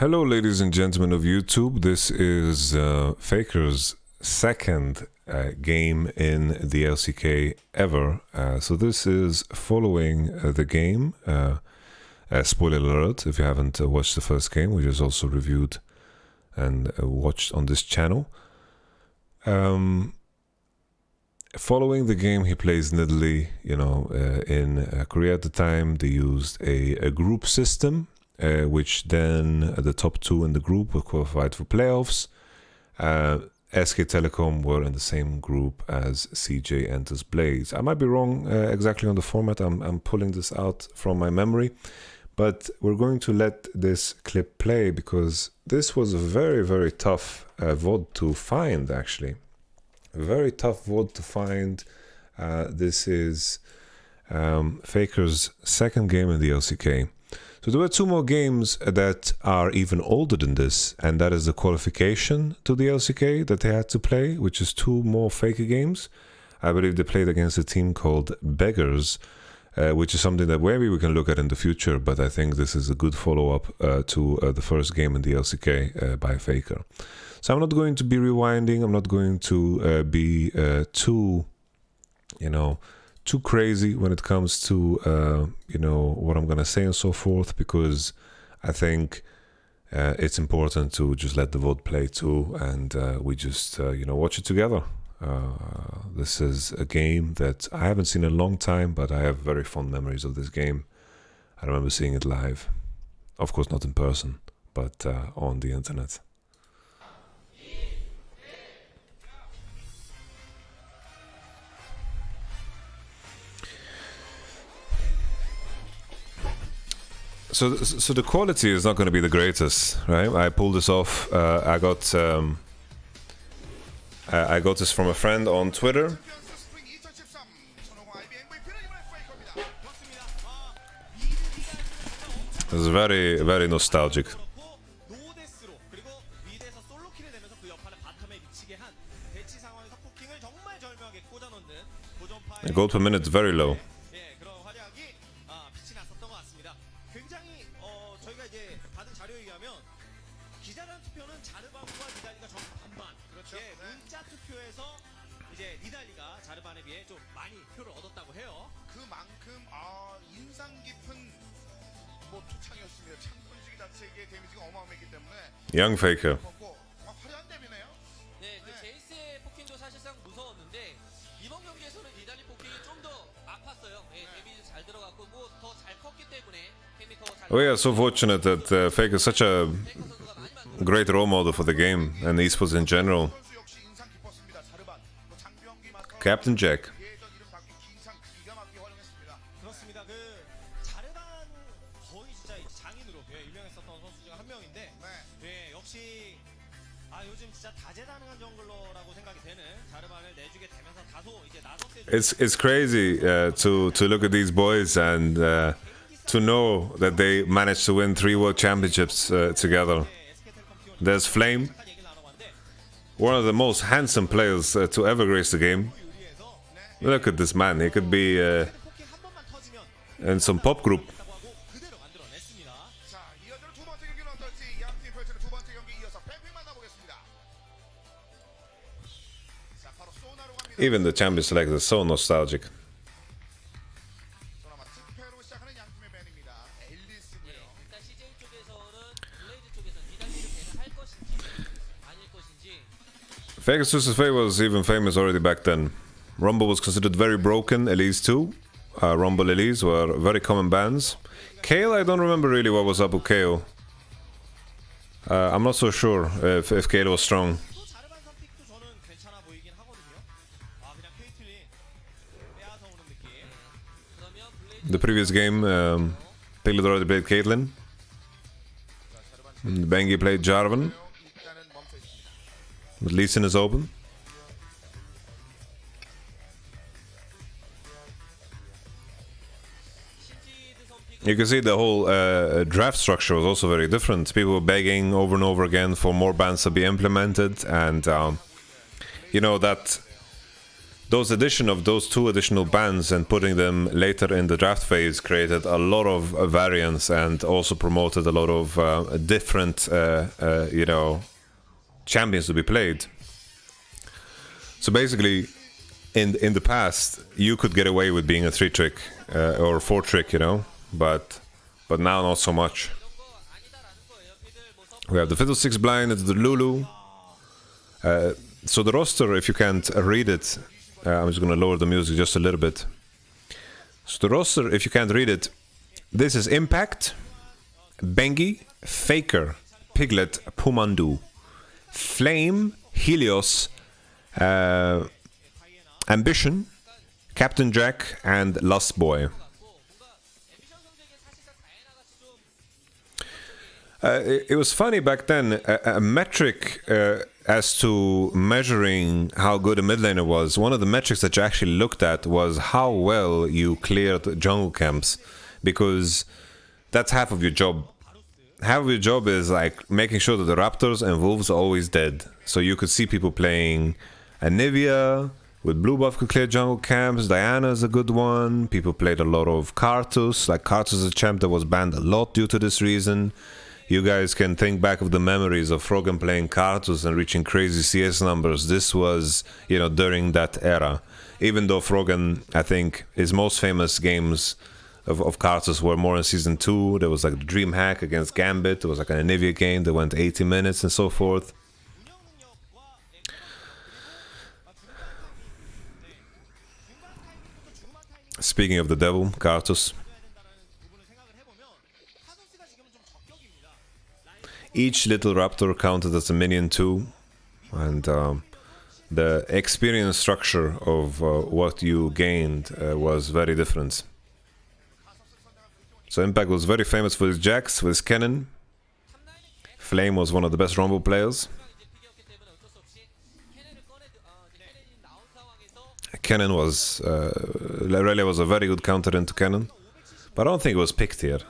Hello, ladies and gentlemen of YouTube. This is Faker's second game in the LCK ever. So this is following the game. Spoiler alert, if you haven't watched the first game, which is also reviewed and watched on this channel. Following the game, he plays Nidalee. In Korea at the time, they used a group system, which then the top two in the group were qualified for playoffs. SK Telecom were in the same group as CJ Enters Blaze. I might be wrong exactly on the format. I'm pulling this out from my memory. But we're going to let this clip play because this was a very, very tough VOD to find, actually. A very tough VOD to find. This is Faker's second game in the LCK. So there were two more games that are even older than this, and that is the qualification to the LCK that they had to play, which is two more Faker games. I believe they played against a team called Beggars, which is something that maybe we can look at in the future, but I think this is a good follow-up to the first game in the LCK by Faker. So I'm not going to be rewinding, I'm not going to be too crazy when it comes to, what I'm going to say and so forth, because I think it's important to just let the VOD play too, and we just, watch it together. This is a game that I haven't seen in a long time, but I have very fond memories of this game. I remember seeing it live. Of course, not in person, but on the internet. So the quality is not going to be the greatest, right? I pulled this off. I got this from a friend on Twitter. It's very, very nostalgic. The gold per minute is very low. Young Faker. We are so fortunate that Faker is such a great role model for the game and esports in general. Captain Jack. It's crazy to look at these boys and to know that they managed to win 3 world championships together. There's Flame, one of the most handsome players to ever grace the game. Look at this man, he could be in some pop group. Even the champion select is so nostalgic. Faker's Faye was even famous already back then. Rumble was considered very broken, Elise too. Rumble Elise were very common bans. Kale, I don't remember really what was up with Kale. I'm not so sure if Kale was strong. The previous game, Piglet already played Caitlyn. Bengi played Jarvan. But Lee Sin is open. You can see the whole draft structure was also very different. People were begging over and over again for more bans to be implemented, and that those addition of those 2 additional bans and putting them later in the draft phase created a lot of variance and also promoted a lot of different, you know, champions to be played. So basically, in the past, you could get away with being a 3-trick or 4-trick, you know, but now not so much. We have the Fiddlesticks blind, it's the Lulu. So the roster, if you can't read it, I'm just going to lower the music just a little bit. So the roster, if you can't read it, this is Impact, Bengi, Faker, Piglet, Pumandu, Flame, Helios, Ambition, Captain Jack, and Lust Boy. It was funny back then, a metric as to measuring how good a mid laner was. One of the metrics that you actually looked at was how well you cleared jungle camps, because that's half of your job. Half of your job is like making sure that the Raptors and Wolves are always dead. So you could see people playing Anivia with blue buff could clear jungle camps. Diana is a good one. People played a lot of Karthus. Like Karthus is a champ that was banned a lot due to this reason. You guys can think back of the memories of Frogan playing Karthus and reaching crazy CS numbers. This was, you know, during that era. Even though Frogan, I think, his most famous games of Karthus were more in Season 2. There was like the Dream Hack against Gambit. There was like an Anivia game that went 80 minutes and so forth. Speaking of the devil, Karthus. Each little raptor counted as a minion too, and the experience structure of what you gained was very different. So Impact was very famous for his Jax, with his Cannon. Flame was one of the best Rumble players. Cannon was, Aurelia was a very good counter into Cannon, but I don't think it was picked here.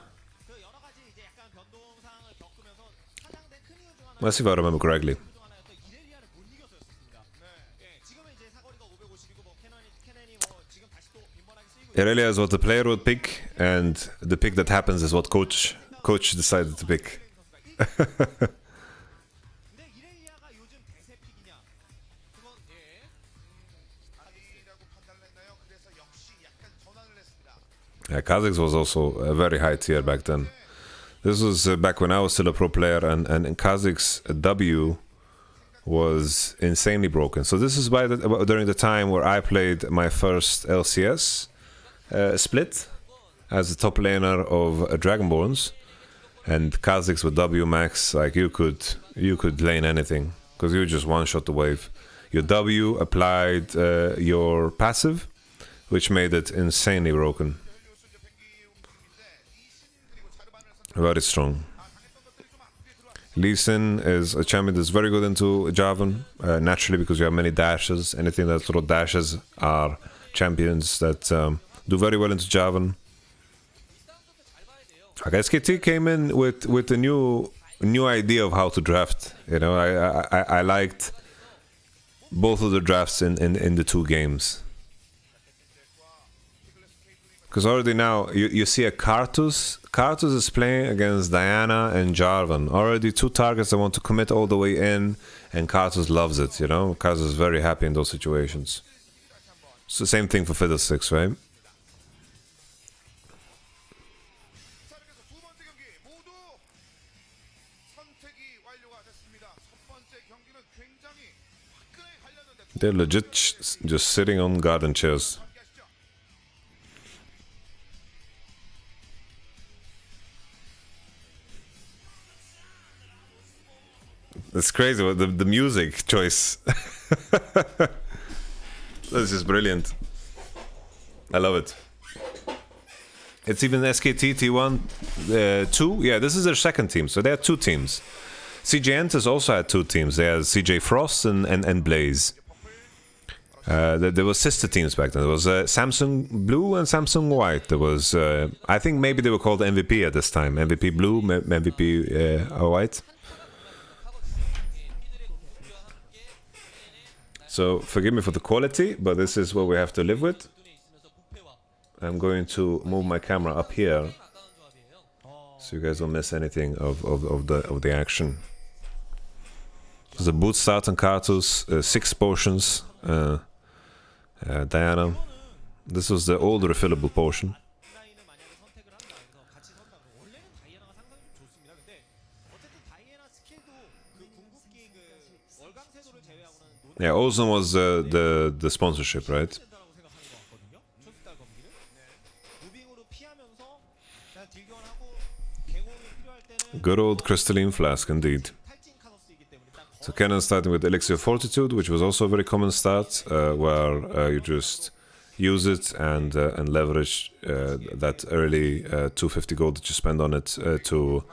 Let's see if I remember correctly. Aurelia is what the player would pick, and the pick that happens is what coach decided to pick. Yeah, Kha'Zix was also a very high tier back then. This was back when I was still a pro player, and Kha'Zix W was insanely broken. So this is during the time where I played my first LCS split as the top laner of Dragonborns, and Kha'Zix with W max, like you could lane anything because you just one shot the wave. Your W applied your passive, which made it insanely broken. Very strong. Lee Sin is a champion that's very good into Jarvan, naturally, because you have many dashes. Anything that throw dashes are champions that do very well into Jarvan. Like SKT came in with a new idea of how to draft. You know, I liked both of the drafts in the 2 games. Because already now, you see a Karthus. Karthus is playing against Diana and Jarvan. Already 2 targets that want to commit all the way in, and Karthus loves it, you know? Karthus is very happy in those situations. It's the same thing for Fiddlesticks, right? They're legit just sitting on garden chairs. It's crazy with the music choice. This is brilliant. I love it. It's even SKT T1 2. Yeah, this is their second team, so they had 2 teams. CJ Entus also had 2 teams. They had CJ Frost and Blaze. There were sister teams back then. There was Samsung Blue and Samsung White. There was, I think maybe they were called MVP at this time. MVP Blue, MVP White. So forgive me for the quality, but this is what we have to live with. I'm going to move my camera up here so you guys don't miss anything of the action. There's a boot start on Karthus, 6 potions, Diana. This was the old refillable potion. Yeah, Ozone was the sponsorship, right? Good old crystalline flask, indeed. So Cannon starting with Elixir of Fortitude, which was also a very common start, where you just use it and leverage that early 250 gold that you spend on it to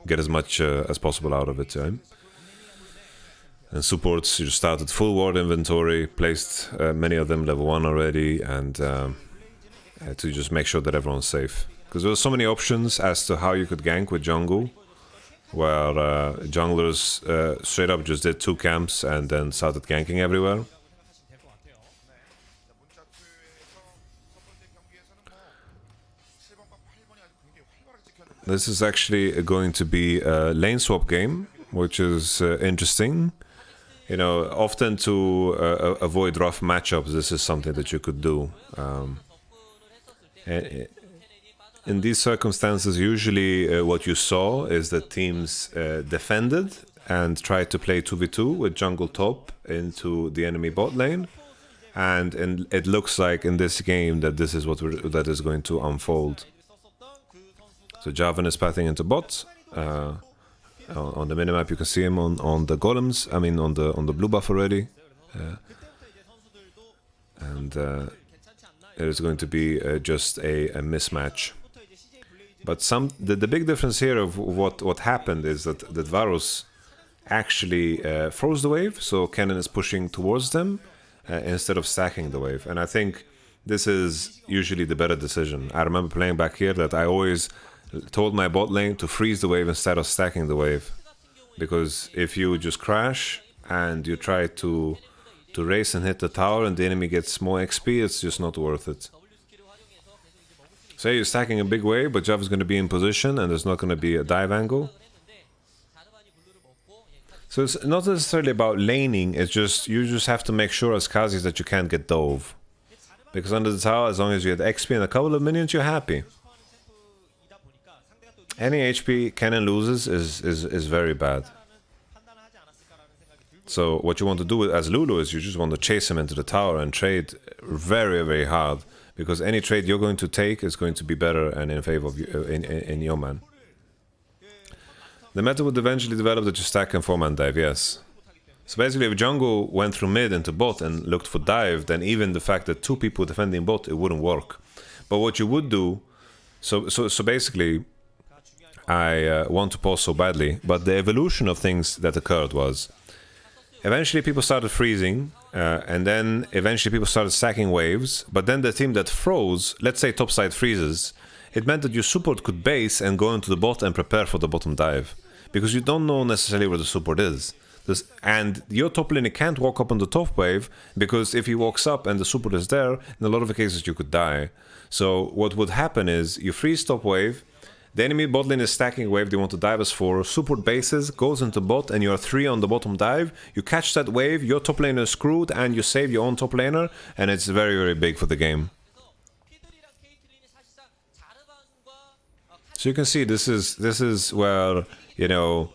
get as much as possible out of it. And supports, you just started full ward inventory, placed many of them level 1 already, and to just make sure that everyone's safe. Because there were so many options as to how you could gank with jungle, where junglers straight up just did 2 camps and then started ganking everywhere. This is actually going to be a lane swap game, which is interesting. You know, often to avoid rough matchups, this is something that you could do. In these circumstances, usually what you saw is that teams defended and tried to play 2v2 with jungle top into the enemy bot lane. And it looks like in this game that this is what that is going to unfold. So Javan is pathing into bot. On the minimap you can see him on the golems, I mean on the blue buff already. And it is going to be just a mismatch. But the big difference here of what happened is that Varus actually froze the wave, so Cannon is pushing towards them instead of stacking the wave. And I think this is usually the better decision. I remember playing back here that I always told my bot lane to freeze the wave instead of stacking the wave, because if you just crash and you try to race and hit the tower and the enemy gets more XP, it's just not worth it. Say you're stacking a big wave, but Jav is going to be in position and there's not going to be a dive angle. So it's not necessarily about laning, it's just you just have to make sure as Kha'Zix that you can't get dove, because under the tower, as long as you get XP and a couple of minions, you're happy. Any HP Cannon loses is very bad. So what you want to do as Lulu is you just want to chase him into the tower and trade very, very hard, because any trade you're going to take is going to be better and in favor of you, in your man. The meta would eventually develop that you stack and 4-man dive, yes. So basically if jungle went through mid into bot and looked for dive, then even the fact that 2 people defending bot, it wouldn't work. But what you would do, so basically, I want to pause so badly, but the evolution of things that occurred was, eventually people started freezing, and then eventually people started stacking waves, but then the team that froze, let's say topside freezes, it meant that your support could base and go into the bot and prepare for the bottom dive, because you don't know necessarily where the support is. And your top laner can't walk up on the top wave, because if he walks up and the support is there, in a lot of the cases you could die. So what would happen is, you freeze top wave, the enemy bot lane is stacking wave, they want to dive as 4, support bases, goes into bot, and you are 3 on the bottom dive, you catch that wave, your top laner is screwed, and you save your own top laner, and it's very, very big for the game. So you can see this is where, you know,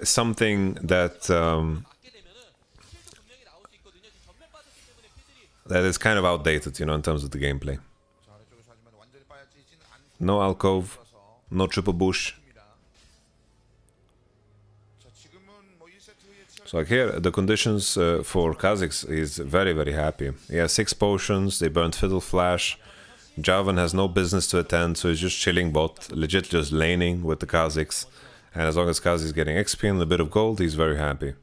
something that that is kind of outdated, you know, in terms of the gameplay. No alcove, no triple bush. So like here, the conditions for Kha'Zix is very, very happy. He has 6 potions, they burnt Fiddle Flash. Javan has no business to attend, so he's just chilling bot, legit just laning with the Kha'Zix. And as long as Kha'Zix is getting XP and a bit of gold, he's very happy.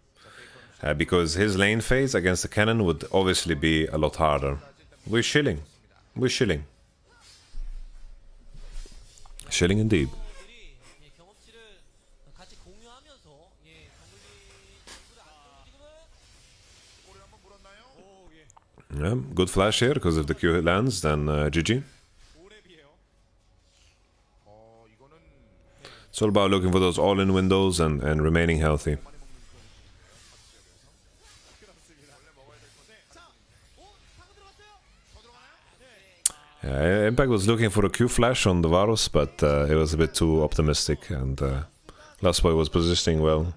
Because his lane phase against the cannon would obviously be a lot harder. We're chilling. We're chilling. Chilling indeed. Yeah, good flash here, because if the Q lands, then GG. It's all about looking for those all-in windows and remaining healthy. Impact was looking for a Q flash on the Varus, but it was a bit too optimistic, and Last Boy was positioning well.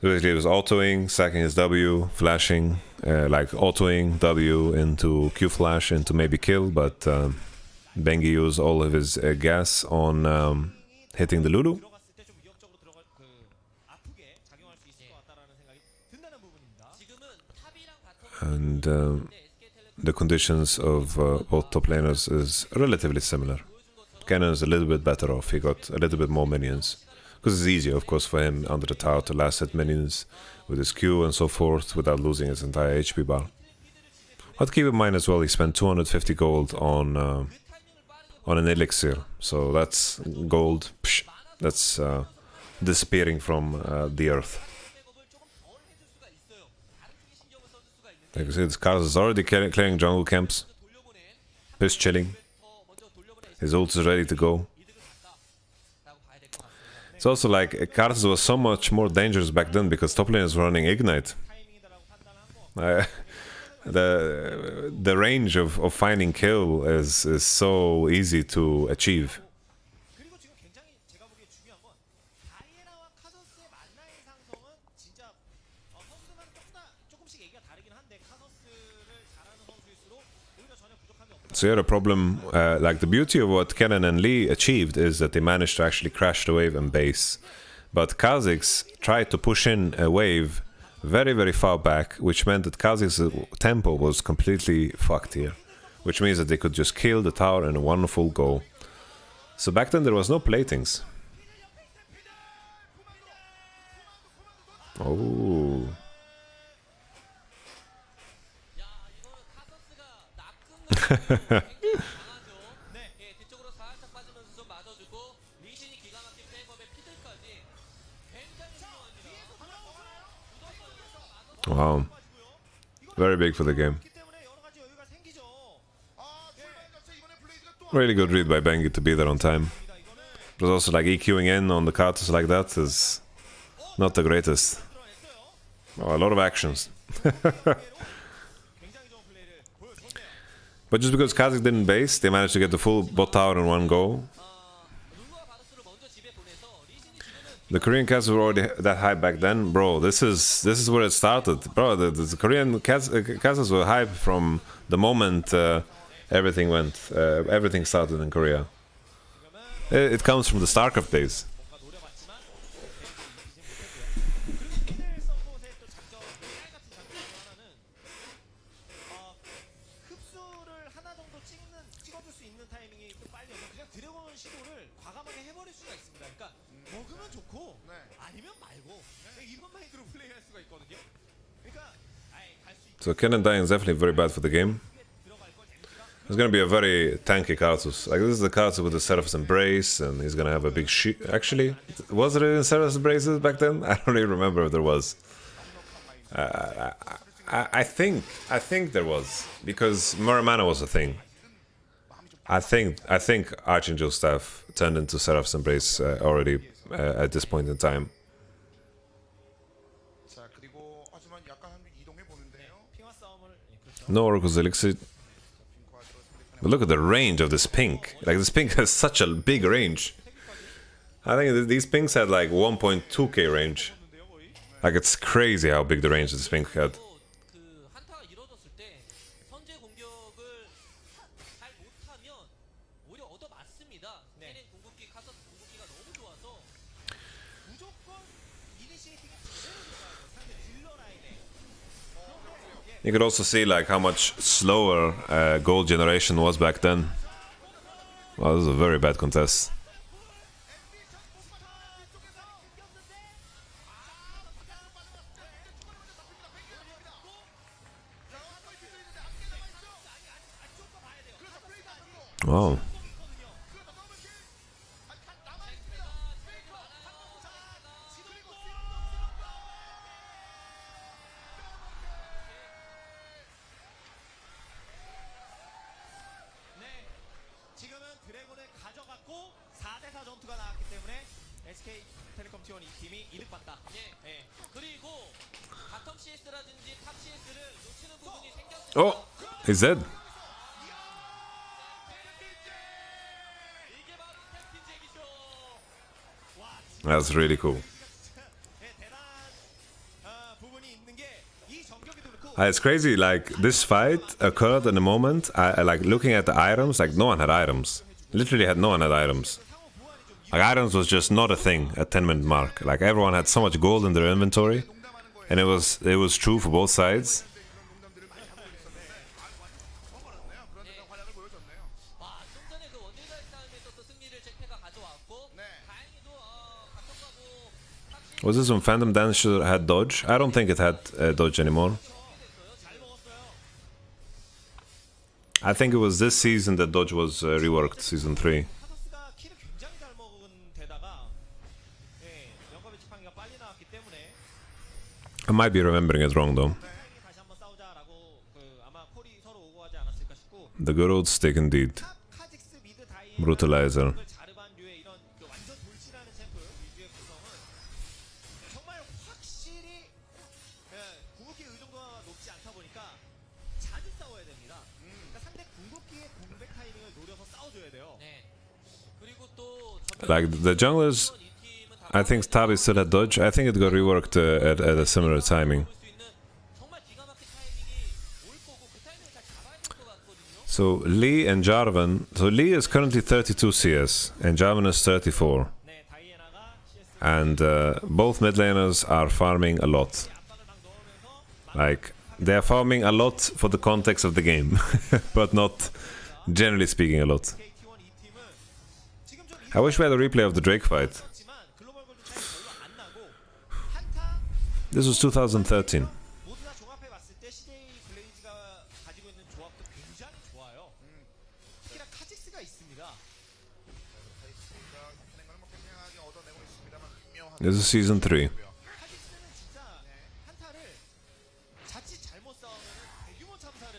Basically, it was autoing, stacking his W, flashing, like autoing W into Q flash into maybe kill, but Bengi used all of his gas on hitting the Lulu. And the conditions of both top laners is relatively similar. Cannon is a little bit better off, he got a little bit more minions. Because it's easier, of course, for him under the tower to last hit minions with his Q and so forth without losing his entire HP bar. But keep in mind as well, he spent 250 gold on an elixir, so that's gold, that's disappearing from the earth. Like I said, Karthus is already clearing jungle camps. He's chilling. His ult is ready to go. It's also like Karthus was so much more dangerous back then because top lane is running Ignite. The range of finding kill is so easy to achieve. So yeah, the problem, like the beauty of what Cannon and Lee achieved is that they managed to actually crash the wave and base. But Kha'Zix tried to push in a wave very, very far back, which meant that Kha'Zix's tempo was completely fucked here. Which means that they could just kill the tower in a wonderful go. So back then there was no platings. Oh. Wow. Very big for the game. Really good read by Bengi to be there on time. But also like EQing in on the Karthus like that is not the greatest. Oh, a lot of actions. But just because Kha'Zix didn't base, they managed to get the full bot tower in one go. The Korean cats were already that hype back then, bro. This is where it started, bro. The Korean cats were hype from the moment everything started in Korea. It comes from the StarCraft days. So Cannon dying is definitely very bad for the game. It's gonna be a very tanky Karthus. Like this is the Karthus with the Seraph's Embrace, and he's gonna have a big shield. Actually, was there any Seraph's Embraces back then? I don't even remember if there was. I think there was, because Muramana was a thing. I think Archangel Staff turned into Seraph's Embrace already at this point in time. No Oracle's Elixir. But look at the range of this pink. Like, this pink has such a big range. I think these pinks had like 1.2k range. Like, it's crazy how big the range this pink had. You could also see like how much slower gold generation was back then. Well, this is a very bad contest. Wow. SK텔레콤 T1 이 팀이 이득봤다. 예. 그리고 바텀 CS라든지 탑 CS를 놓치는 부분이 생겼을 Oh, he's dead. 이게 바로 템핀 잭이죠. 와, That's really cool. 대단한 부분이 있는 게 이 전격에도 그렇고 It's crazy. Like this fight occurred in a moment. I like looking at the items. Like no one had items. Literally, had no one had items. Like items was just not a thing at 10-minute mark. Like everyone had so much gold in their inventory, and it was true for both sides. 와, 좀 전에 그 원딜과의 싸움에서 또 승리를 잭패가 가져왔고 다행히도 바텀과 뭐 탑 Was this when Phantom Dancer had dodge? I don't think it had dodge anymore. 잘 먹었어요. I think it was this season that dodge was reworked, season 3. 카더스가 키를 굉장히 잘 먹은 데다가 영겁의 지팡이가 빨리 나왔기 때문에 I might be remembering it wrong though. 다시 한번 싸우자라고 아마 콜이 서로 오고 하지 않았을까 싶고 The good old stick indeed. 카직스 미드 다이에 Brutalizer. 자르반류의 이런 완전 돌진하는 챔프 위주의 구성은 정말 확실히 궁극기 의존도가 높지 않다 보니까 자주 싸워야 됩니다. 그러니까 상대 궁극기의 공백 타이밍을 노려서 싸워줘야 돼요. 그리고 또 Like the junglers, I think Tabi still had dodge. I think it got reworked at a similar timing. 수 있는 정말 기가 막힌 타이밍이 올 거고 그 타이밍을 잘 잡아야 될 것 같거든요. So Lee and Jarvan. So Lee is currently 32 CS and Jarvan is 34. 네, 다이애나가 CS And both mid laners are farming a lot. 압박을 막 넣으면서 Like they are farming a lot for the context of the game, but not generally speaking a lot. T1 이 팀은 지금 좀 I wish we had a replay of the Drake fight. 있었지만 글로벌 골드 차이 별로 안 나고 한타 This was 2013. 모두 다 종합해 봤을 때 CJ 블레이즈가 가지고 있는 조합도 굉장히 좋아요. 특히나 카직스가 있습니다. This is season 3. 카직스는 진짜 한타를 자칫 잘못 싸우면 대규모 참사를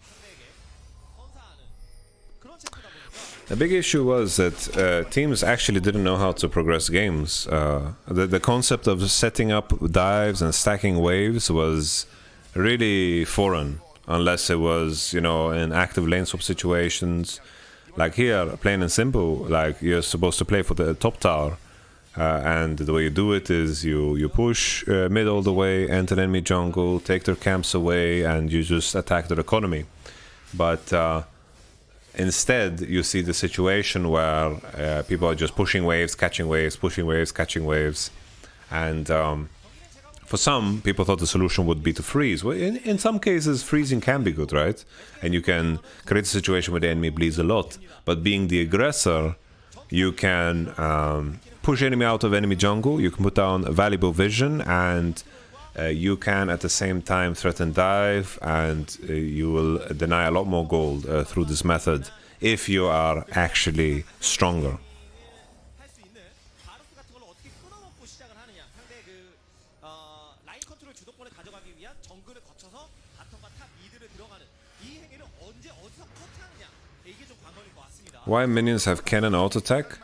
상대에게 선사하는 그런 챔프다 보니까 The big issue was that teams actually didn't know how to progress games. The concept of setting up dives and stacking waves was really foreign, unless it was, in active lane swap situations. Like here, plain and simple, like you're supposed to play for the top tower. And the way you do it is you push mid all the way, enter enemy jungle, take their camps away, and you just attack their economy. But instead, you see the situation where people are just pushing waves, catching waves, pushing waves, catching waves. And for some, people thought the solution would be to freeze. Well, in some cases, freezing can be good, right? And you can create a situation where the enemy bleeds a lot. But being the aggressor, you can push enemy out of enemy jungle, you can put down valuable vision, and you can at the same time threaten dive, and you will deny a lot more gold through this method if you are actually stronger. 할 수 있는 바루스 같은 걸 어떻게 끊어먹고 시작을 하느냐. 상대 라인 컨트롤 주도권을 가져가기 위한 정글을 거쳐서 바텀과 탑 미드를 들어가는 이 행위를 언제 어디서 커트하느냐. 이게 좀 관건일 것 같습니다. Why minions have cannon auto attack?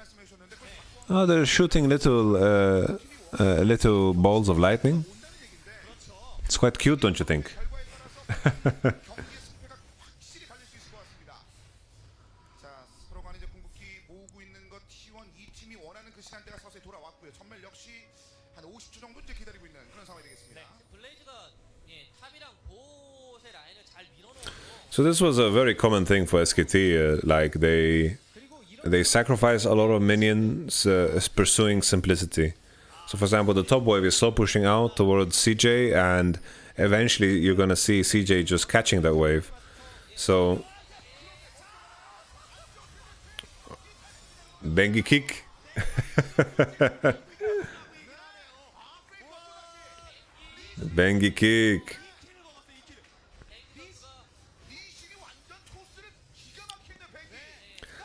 Oh, they're shooting little balls of lightning. It's quite cute, don't you think? 블레이즈가 탑이랑 보세 라인을 잘 밀어넣어서 So this was a very common thing for SKT. Like they sacrifice a lot of minions pursuing simplicity. So for example, the top wave is slow pushing out towards CJ, and eventually you're gonna see CJ just catching that wave. So Bengi kick. Bengi kick.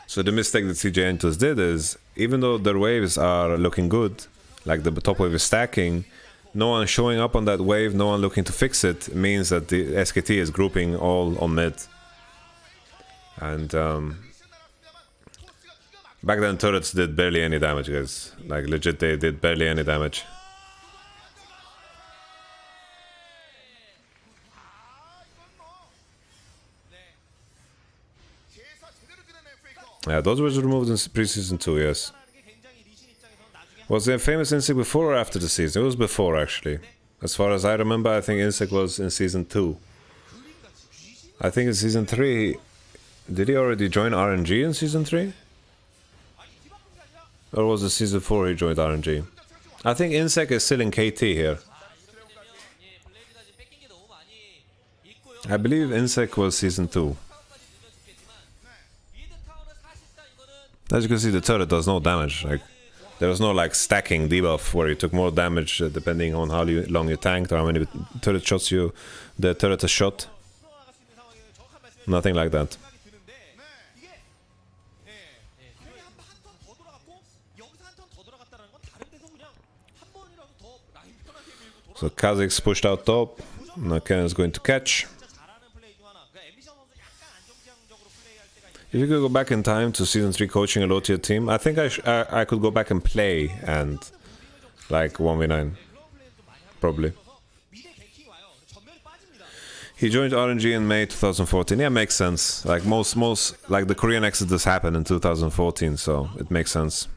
So the mistake that CJ Entos did is, even though their waves are looking good, like the top wave is stacking, no one showing up on that wave, no one looking to fix it, means that the SKT is grouping all on mid. And Back then, turrets did barely any damage, guys. Like, legit, they did barely any damage. Yeah, those were removed in pre-season 2, yes. Was there a famous insect before or after the season? It was before, actually. As far as I remember, I think insect was in season 2. I think in season 3... Did he already join RNG in season 3? Or was it season 4 he joined RNG? I think insect is still in KT here. I believe insect was season 2. As you can see, the turret does no damage. Like, there was no like stacking debuff where you took more damage depending on how long you tanked or how many turret shots the turret has shot. Nothing like that. So Kha'Zix pushed out top. Now Cannon is going to catch. If you could go back in time to season 3 coaching a low tier team, I think I could go back and play and like 1v9. Probably. He joined RNG in May 2014. Yeah, makes sense. Like most like the Korean exodus happened in 2014, so it makes sense.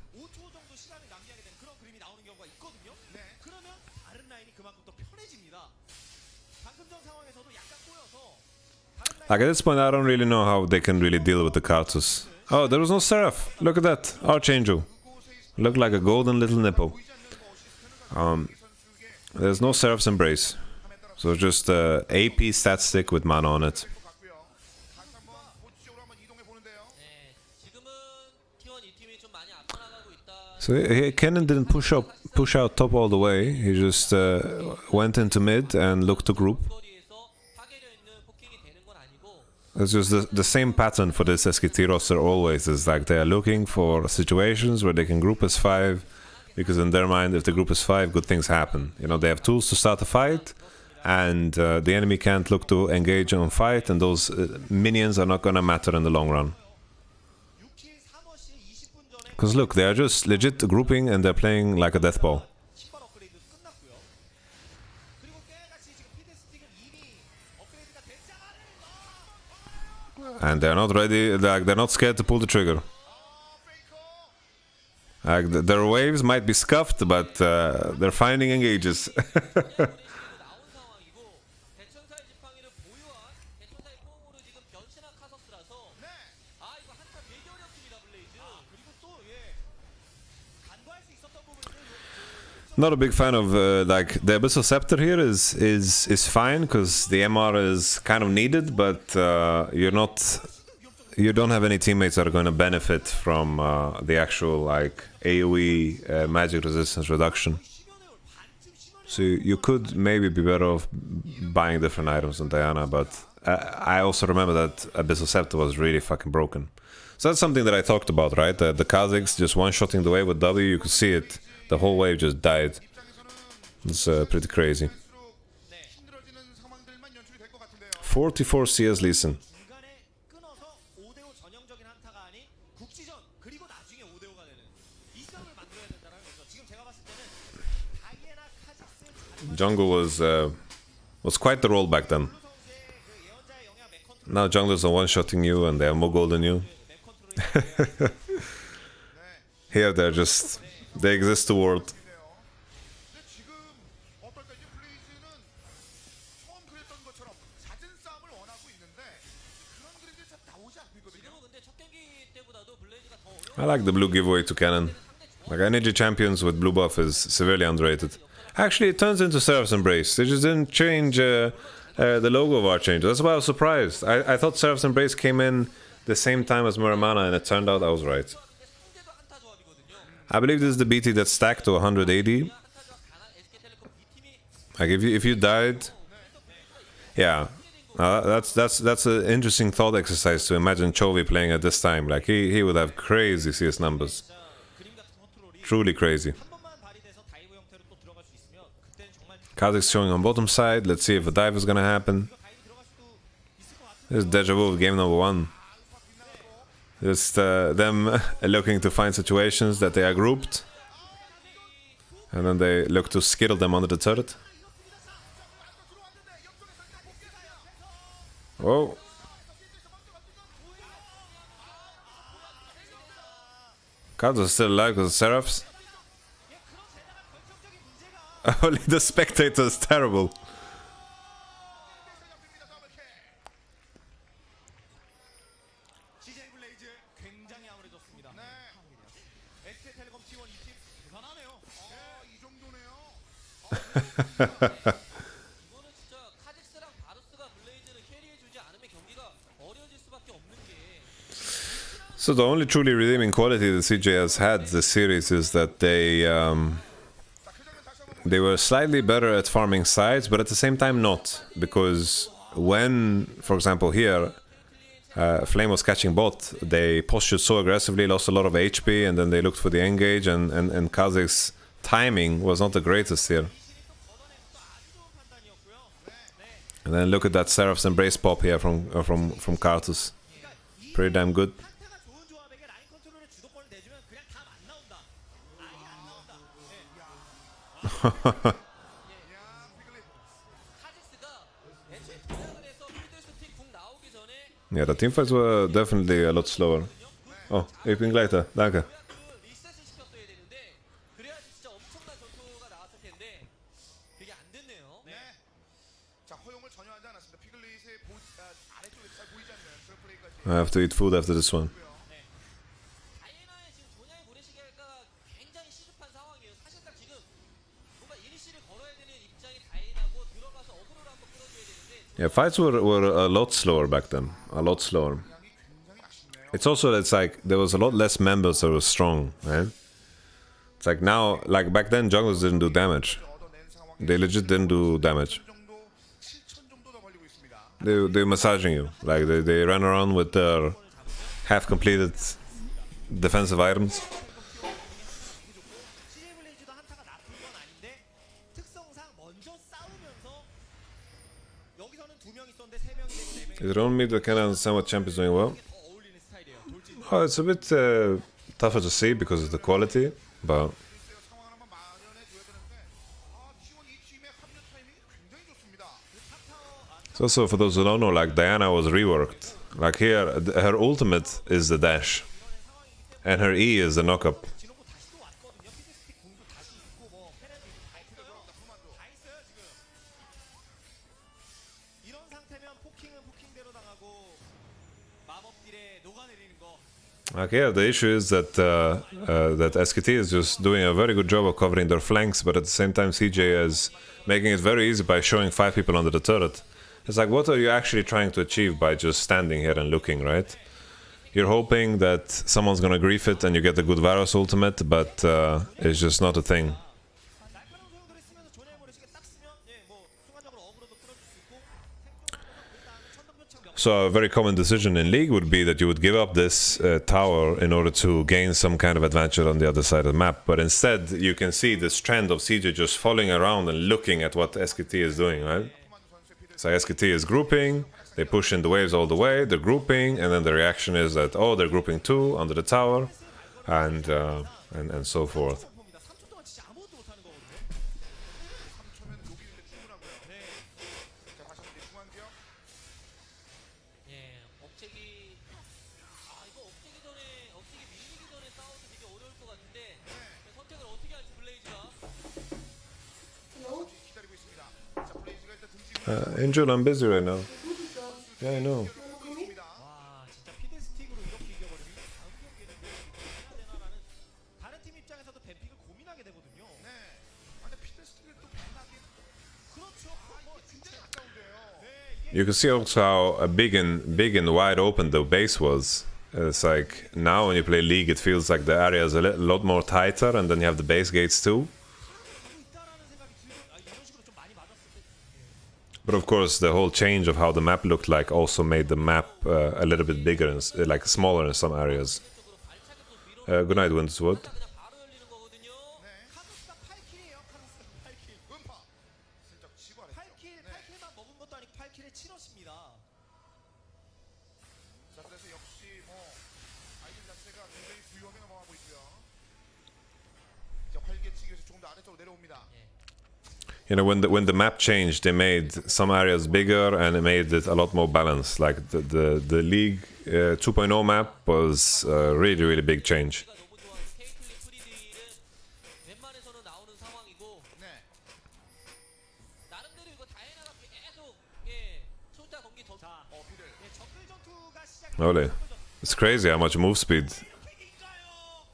Like at this point, I don't really know how they can really deal with the Karthus. Oh, there was no Seraph. Look at that. Archangel. Looked like a golden little nipple. There's no Seraph's Embrace. So just AP stat stick with mana on it. So Cannon didn't push out top all the way. He just went into mid and looked to group. It's just the same pattern for this SKT roster always. Is like they are looking for situations where they can group as 5, because in their mind, if the group is 5, good things happen. You know, they have tools to start a fight, and the enemy can't look to engage on fight, and those minions are not gonna matter in the long run. Because look, they are just legit grouping and they're playing like a death ball. And they're not ready, like they're not scared to pull the trigger. Like their waves might be scuffed, but they're finding engages. Not a big fan of like the Abyssal Scepter here is fine because the MR is kind of needed, but you don't have any teammates that are going to benefit from the actual like AoE magic resistance reduction. So you could maybe be better off buying different items than Diana, but I also remember that Abyssal Scepter was really fucking broken. So that's something that I talked about, right? The Kha'Zix just one-shotting the wave with W, you could see it. The whole wave just died. It's pretty crazy. 44 CS Leeson. Jungle was quite the role back then. Now junglers are one-shotting you and they have more gold than you. Here they're just... they exist to world. I like the blue giveaway to Cannon. Like Energy Champions with blue buff is severely underrated. Actually, it turns into Seraph's Embrace. They just didn't change the logo of Archangel. That's why I was surprised. I thought Seraph's Embrace came in the same time as Muramana, and it turned out I was right. I believe this is the BT that's stacked to 180. Like if you died, yeah, that's an interesting thought exercise to imagine Chovy playing at this time. Like he would have crazy CS numbers, truly crazy. Kha'Zix showing on bottom side. Let's see if a dive is gonna happen. This is deja vu of game number 1. Just them looking to find situations that they are grouped. And then they look to skittle them under the turret. Oh. Karthus is still alive because of Seraphs. Only the spectator is terrible. So the only truly redeeming quality that CJ has had this series is that they were slightly better at farming sides, but at the same time not. Because when, for example here, Flame was catching bot, they postured so aggressively, lost a lot of HP, and then they looked for the engage, and Kha'Zix's timing was not the greatest here. And then look at that Seraph's Embrace pop here from Karthus. Pretty damn good. Yeah, the teamfights were definitely a lot slower. Oh, ik ben gleiter, danke. I have to eat food after this one. Yeah, fights were a lot slower back then. A lot slower. It's also, it's like, there was a lot less members that were strong, right? It's like now, like back then, junglers didn't do damage. They legit didn't do damage. They're massaging you. Like, they ran around with their half-completed defensive items. Is it only me that can understand what champ is doing well? Oh, it's a bit tougher to see because of the quality, but it's also, for those who don't know, like Diana was reworked. Like here, her ultimate is the dash, and her E is the knockup. Like here, the issue is that that SKT is just doing a very good job of covering their flanks, but at the same time CJ is making it very easy by showing 5 people under the turret. It's like, what are you actually trying to achieve by just standing here and looking, right? You're hoping that someone's gonna grief it and you get the good Varus ultimate, but it's just not a thing. So a very common decision in League would be that you would give up this tower in order to gain some kind of advantage on the other side of the map. But instead, you can see this trend of CJ just following around and looking at what SKT is doing, right? So SKT is grouping, they push in the waves all the way, they're grouping, and then the reaction is that, oh, they're grouping 2 under the tower, and so forth. Angel, I'm busy right now. Yeah, I know. You can see also how big and wide open the base was. It's like now when you play League, it feels like the area is a lot more tighter, and then you have the base gates too. But of course, the whole change of how the map looked like also made the map a little bit bigger and like smaller in some areas. Good night, Windswood. 자체가 굉장히 부유하게 넘어가고 있고요. 이제 활개치기에서 조금 더 아래쪽으로 내려옵니다. You know, when the map changed, they made some areas bigger and it made it a lot more balanced. Like the League 2.0 map was a really big change. 우리가 너무 좋아하는 케이틀린 프리딜은 웬만해서는 나오는 상황이고 네. 나름대로 이거 다이애나가 계속 예 초타 경기 더 자. 피를. 예, 정글 전투가 시작이 Holy, it's crazy how much move speed. 팩인가요?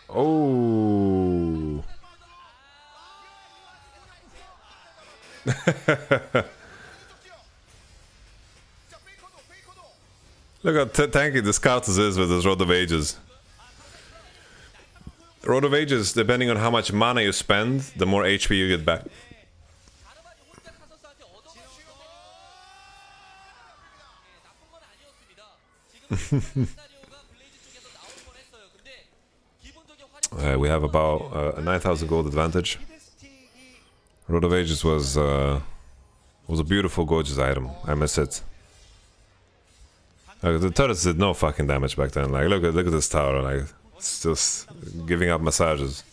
Oh. Look how tanky this Karthus is with his Road of Ages. Road of Ages, depending on how much mana you spend, the more HP you get back. 가르바니 혼자 카서스한테 얻어맞추고 예, 나쁜 건 아니었습니다. 지금 시나리오가 블레이즈 쪽에서 나올 뻔했어요. 근데 기본적인 활용 We have about a 9,000 gold advantage. Road of Ages was a beautiful, gorgeous item. I miss it. Like, the turrets did no fucking damage back then. Like, look at this tower. Like, it's just giving out massages.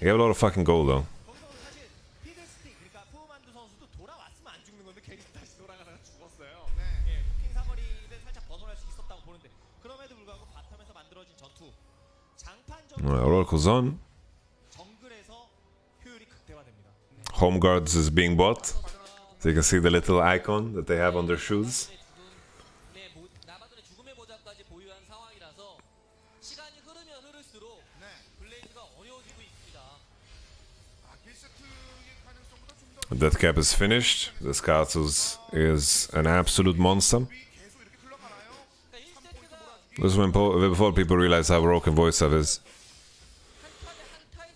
I gave a lot of fucking gold though. 거기서 사실 피드스틱 그러니까 푸만두 선수도 돌아왔으면 안 죽는 건데 괜히 다시 돌아가다가 죽었어요. 예, 토킹 사거리를 살짝 벗어날 수 있었다고 보는데 그럼에도 불구하고 바텀에서 만들어진 전투 장판전 Oracle's on. 정글에서 효율이 극대화됩니다. Home guards is being bought. So you can see the little icon that they have on their shoes. 나바돈의 죽음의 보좌까지 보유한 상황이라서 시간이 흐르면 흐를수록 네. 블레이즈가 어려워지고 있습니다. 힐세트의 가능성보다 좀 더 Death cap is finished. This Karthus is an absolute monster. 계속 이렇게 흘러가나요? 그러니까 1세트가 This is when before people realized how broken voice stuff is.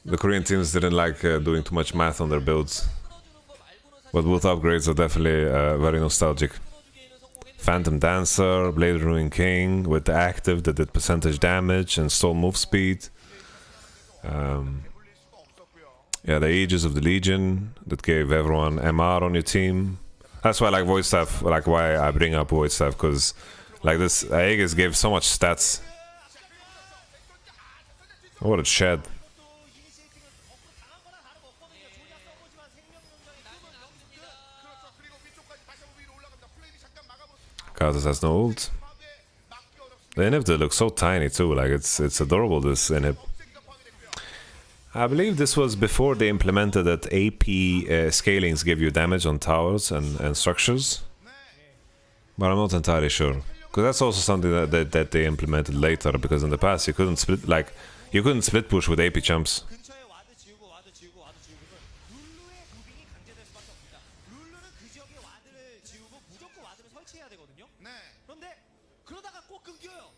The Korean teams didn't like doing too much math on their builds. 끌어주는 거 말고는 사실 But both upgrades are definitely very nostalgic. 끌어주기에는 성공했는데 Phantom Dancer, Blade Ruin King with the active that did percentage damage and stole move speed. Yeah, the Aegis of the Legion that gave everyone MR on your team. That's why I like voice stuff, like why I bring up voice stuff, because like this Aegis gave so much stats. Oh, what a shed. 또 이니시에이팅은 거꾸로 당한 거나 다름없거든요. 조냐 써보지만 생명 연장이 남이 나옵니다. 그렇죠. 그리고 위쪽까지 다시 한번 위로 올라갑니다. 플레임이 잠깐 막아보고 Karthus has no ult. 파괴 막기 어렵습니다. The inhib looks so tiny too, like it's adorable, this inhib. 억제기가 파괴됐고요. I believe this was before they implemented that AP scalings give you damage on towers and structures. But I'm not entirely sure. Because that's also something that they implemented later, because in the past you couldn't split push with AP champs. 근처에 와드 지우고 룰루의 무빙이 강제될 수밖에 없습니다. 룰루는 그 지역에 와드를 지우고 무조건 와드를 설치해야 되거든요. 네. 그런데 그러다가 꼭 끊겨요.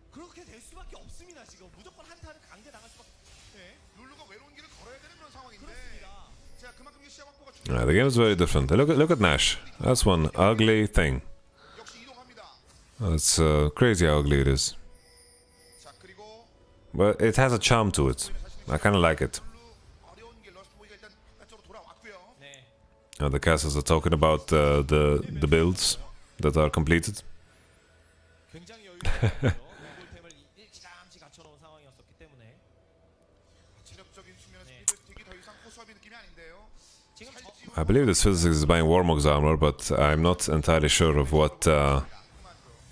그렇게 될 수밖에 없습니다. 지금 무조건 한타를 강제 당할 수밖에. 네, 룰루가 외로운 길을 걸어야 되는 그런 상황인데. 그렇습니다. 자, 그만큼 이 시야 확보가 Yeah, the game is very different. Look at Nash. That's one ugly thing. 역시 이동합니다. It's crazy how ugly it is. 자, 그리고 But it has a charm to it. I kind of like it. 룰루 어려운 길 러스트보이가 일단 바깥쪽으로 돌아왔고요. 네. The castles are talking about the builds that are completed. 굉장히 여유로웠죠. 골템을 일찌감치 갖춰놓은 상황이었었기 때문에 체력적인 측면에서 피드스틱이 더 이상 호수아비 느낌이 아닌데요. 지금 I believe this physics is buying Warmog's armor, but I'm not entirely sure of what the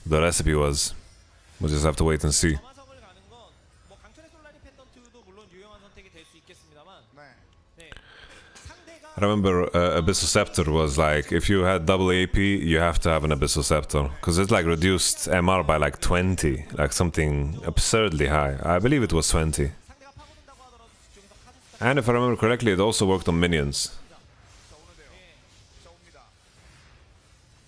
recipe was. We'll just have to wait and see. 점화석을 가는 건 뭐 강철의 솔라리 펜던트도 물론 유용한 선택이 될 수 있겠습니다만 네. 네. 상대가 I remember Abyssal Scepter was like, if you had double AP, you have to have an Abyssal Scepter. Because it like reduced MR by like 20, like something absurdly high. I believe it was 20. 상대가 파고든다고 하더라도 뒤쪽에서 카드스가 And if I remember correctly, it also worked on minions. 자, 오는데요. 자, 옵니다.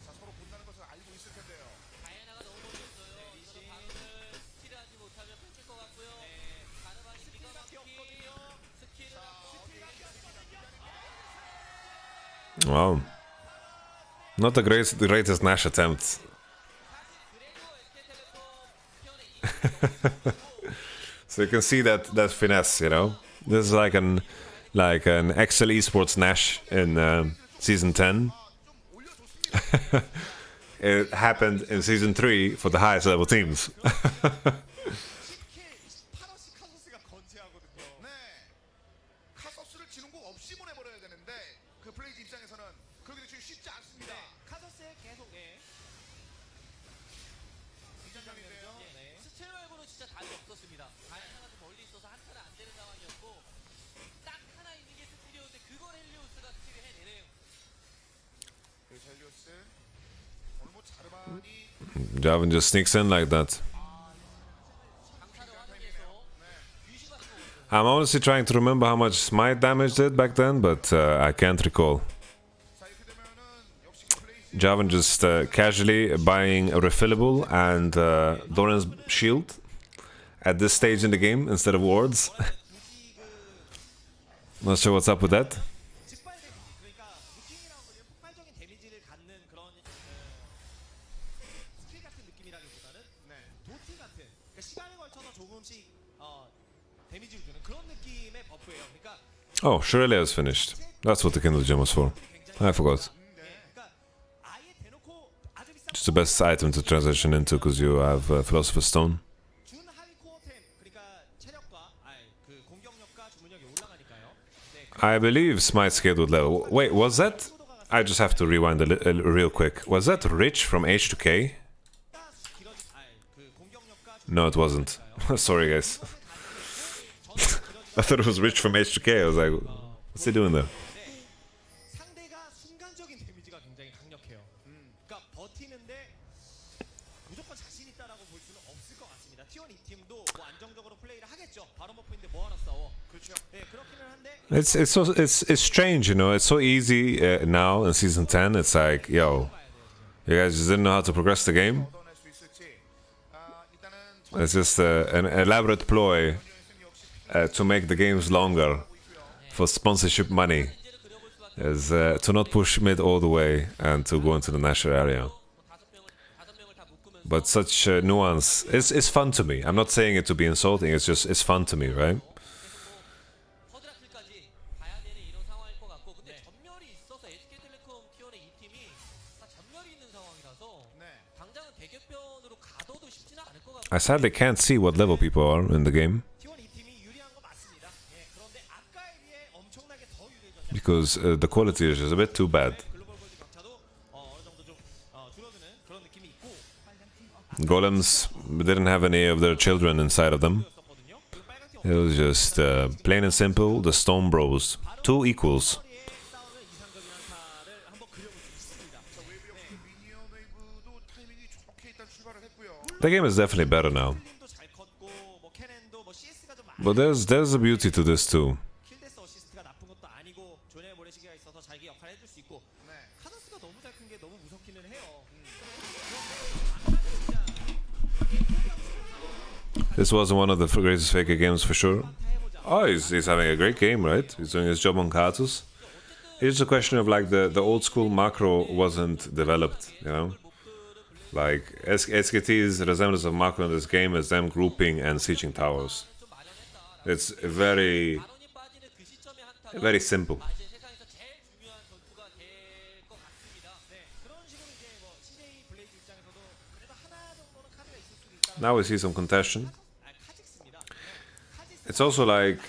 자, 서로 본다는 것을 알고 있을 텐데요. 다이애나가 너무 멀었어요. 이거는 방어를 스킬하지 못하면 뺏길 것 같고요. 가르바니 기가 막히게 스킬을 Wow. Not the greatest Nash attempt. So you can see that finesse, you know. This is like an XL Esports Nash in season 10. it happened in season 3 for the highest level teams. 10킬 28원씩 카소스가 건재하거든요. 네. 카서스를 지는 거 없이 보내버려야 되는데 그 블레이즈 입장에서는 그러기 좀 쉽지 않습니다. 카소스에 계속 긴장감인데요. 스체로에브는 진짜 답이 없었습니다. 다이아나가 좀 멀리 있어서 한타는 안 되는 상황이었고 딱 하나 있는 게 스틸이었는데 그걸 헬리오스가 스틸을 해내네요. 그 젤리오스 오늘 뭐 자르반이 Javan just sneaks in like that. 강타를 활용해서 귀신 같은 거 I'm honestly trying to remember how much smite damage did back then, but I can't recall. 자 이렇게 되면은 역시 블레이즈 Javan just casually buying a refillable and Doran's shield at this stage in the game instead of wards. Not sure what's up with that. 직발 데미지 그러니까 무킹이라고 불리는 폭발적인 데미지를 갖는 그런 스킬 같은 느낌이라기보다는 도트 같은 그러니까 시간에 걸쳐서 조금씩 데미지를 주는 그런 느낌의 버프예요. 그러니까 Oh, Shirley's finished. That's what the Kindle Gem was for. I forgot. 그러니까 아예 대놓고 아주 비싼 It's the best item to transition into because you have Philosopher's Stone. 준 하위 코어템 그러니까 체력과 그 공격력과 주문력이 올라가니까요. 네, I believe Smite scaled with level. Wait, was that? I just have to rewind real quick. Was that Rich from H to K? 그 공격력과 No, it wasn't. Sorry, guys. I thought it was Rich from H to K. I was like, what's he doing there? 상대가 순간적인 데미지가 굉장히 강력해요. 그러니까 버티는데 무조건 자신 있다라고 볼 수는 없을 것 같습니다. T1 이 팀도 뭐 안정적으로 플레이를 하겠죠. 바로 버프인데 뭐하러 싸워? 그렇죠. 네, 그렇기는 한데 It's strange, you know. It's so easy now in season 10. It's like, yo, you guys just didn't know how to progress the game. 얻어낼 수 있을지. 일단은 It's just an elaborate ploy to make the games longer for sponsorship money. Is to not push mid all the way and to go into the national area. 다섯 명을 다 묶으면서 But such nuance is fun to me. I'm not saying it to be insulting. It's fun to me, right? 퍼드라클까지 가야 되는 이런 상황일 것 같고 근데 전멸이 있어서 SK텔레콤 T1의 이 팀이 다 전멸이 있는 상황이라서 당장은 대격변으로 가둬도 쉽지는 않을 것 같고 I sadly can't see what level people are in the game T1 이 팀이 유리한 거 맞습니다. 예, 그런데 아까에 비해 엄청나게 더 유리해졌죠. because the quality is just a bit too bad. 글로벌 골드 격차도 어느 정도 좀 줄어드는 그런 느낌이 있고 Golems didn't have any of their children inside of them. 였었거든요. 그리고 빨간 팀 It was just plain and simple the Stone Bros. Two equals. 어리에 싸우는 이상적인 한타를 한번 그려볼 수 있습니다. 웨이브 역시 미니언 웨이브도 타이밍이 좋게 일단 출발을 했고요. The game is definitely better now. 도 잘 컸고 뭐 캐넨도 뭐 CS가 좀 많이 But there's a beauty to this too. 킬데스 어시스트가 나쁜 것도 아니고 존의 모래시계가 있어서 자기 역할을 해줄 수 있고 카더스가 너무 잘 큰 게 너무 무섭기는 해요. This wasn't one of the greatest Faker games for sure. Oh, he's having a great game, right? He's doing his job on Karthus. It's just a question of like the old school macro wasn't developed, you know? Like SKT's resemblance of macro in this game is them grouping and sieging towers. It's very, 바론이 빠지는 그 시점의 한타가 very simple. 이제 세상에서 제일 중요한 전투가 될 것 같습니다. 네, 그런 식으로 이제 뭐 CJ 블레이즈 입장에서도 그래도 하나 정도는 카드가 있을 수도 있다. Now we see some contention. 카직스입니다. It's also like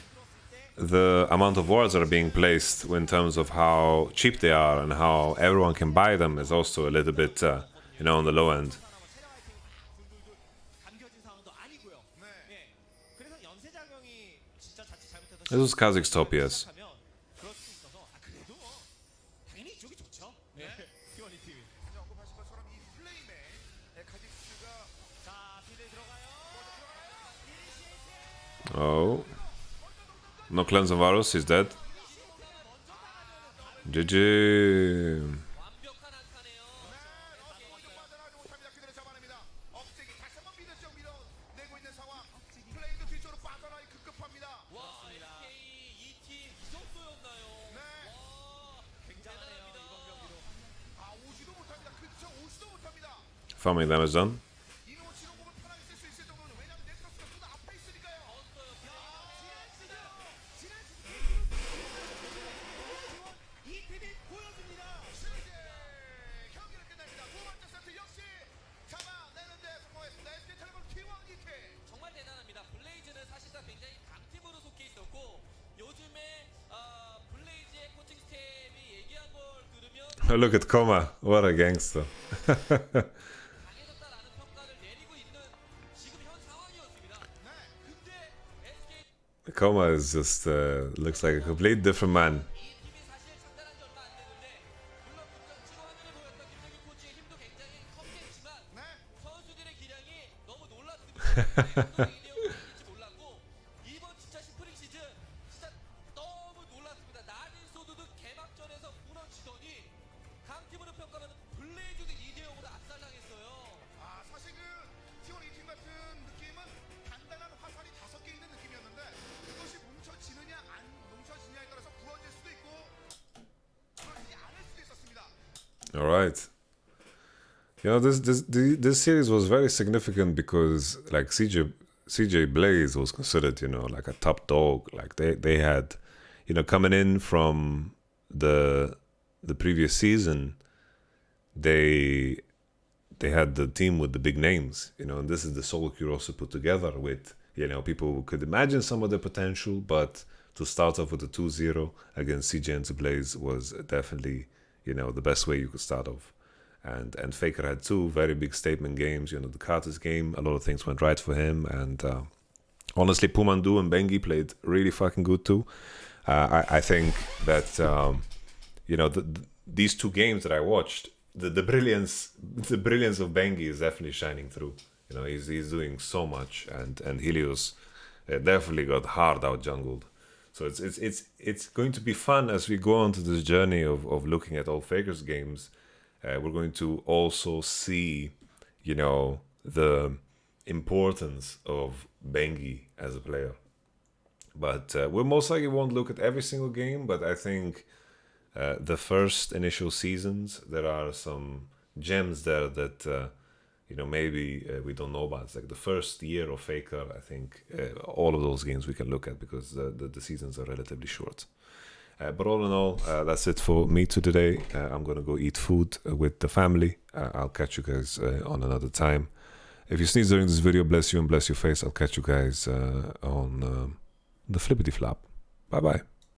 the amount of wards that are being placed in terms of how cheap they are and how everyone can buy them is also a little bit, on the low end. 감겨진 상황도 아니고요. 네. 그래서 연쇄 작용이 진짜 자칫 잘못해서 This was Kazakh's top, yes. 하면 그럴 수 있어서 그래도 당연히 이쪽이 좋죠. 네. T1 이 팀이. 언급하신 것처럼 이 플레임에 카직스가 자, 빌드 들어가요. Oh. No cleanse on Varus, he's dead. GG. 완벽한 한타네요. 빠져나가지 못합니다. 그대로 잡아냅니다. 억제기 다시 한번 미드쪽 밀어내고 있는 상황. 플레이도 뒤쪽으로 빠져나가기 급급합니다. 와, SK 이 팀 이 정도였나요? 네. 와, 굉장하네요. 이번 경기도. 오지도 못합니다. 그쵸, 오지도 못합니다. Farming damage done. 이노 치료공을 편하게 쓸 수 있을 정도는 왜냐면 넥서스가 또 앞에 있으니까요. 이 팀이 보여줍니다. 이제 경기는 끝납니다. 두 번째 세트 Look at Koma. What a gangster. 강해졌다라는 평가를 내리고 있는 지금 현 상황이었습니다. 근데 SK Koma is just looks like a complete different man. 이 팀이 사실 창단한 지 얼마 안 됐는데 물론 지금 화면에 보였던 김정규 코치의 힘도 굉장히 컸겠지만 선수들의 기량이 너무 놀랐습니다. 감독이 내용을 알릴지 몰랐고 이번 진짜 스프링 시즌 진짜 너무 놀랐습니다. 낮은 소드도 개막전에서 무너지더니 강팀으로 평가하면 블레이즈도 2대0으로 압살당했어요. 아, 사실 그 T1 이 팀 같은 느낌은 단단한 화살이 5개 있는 느낌이었는데 그것이 뭉쳐지느냐 안 뭉쳐지느냐에 따라서 부러질 수도 있고 부러지지 않을 수도 있었습니다. All right. You know, this series was very significant because like CJ Blaze was considered, you know, like a top dog. Like they had, you know, coming in from the previous season, they had the team with the big names, you know, and this is the solo queue also put together with, you know, people who could imagine some of the potential, but to start off with a 2-0 against CJ and Blaze was definitely, you know, the best way you could start off. And Faker had 2 very big statement games. You know, the Karthus game, a lot of things went right for him. And honestly, Pumandu and Bengi played really fucking good too. I think that, you know, these 2 games that I watched, the brilliance of Bengi is definitely shining through. You know, he's doing so much. And Helios definitely got hard out jungled. So it's going to be fun as we go on to this journey of looking at all Faker's games. We're going to also see, you know, the importance of Bengi as a player. But we most likely won't look at every single game, but I think the first initial seasons, there are some gems there that, you know, maybe we don't know about. It's like the first year of Faker, I think all of those games we can look at because the seasons are relatively short. But all in all, that's it for me today. I'm going to go eat food with the family. I'll catch you guys on another time. If you sneeze during this video, bless you and bless your face. I'll catch you guys on the flippity flop. Bye-bye.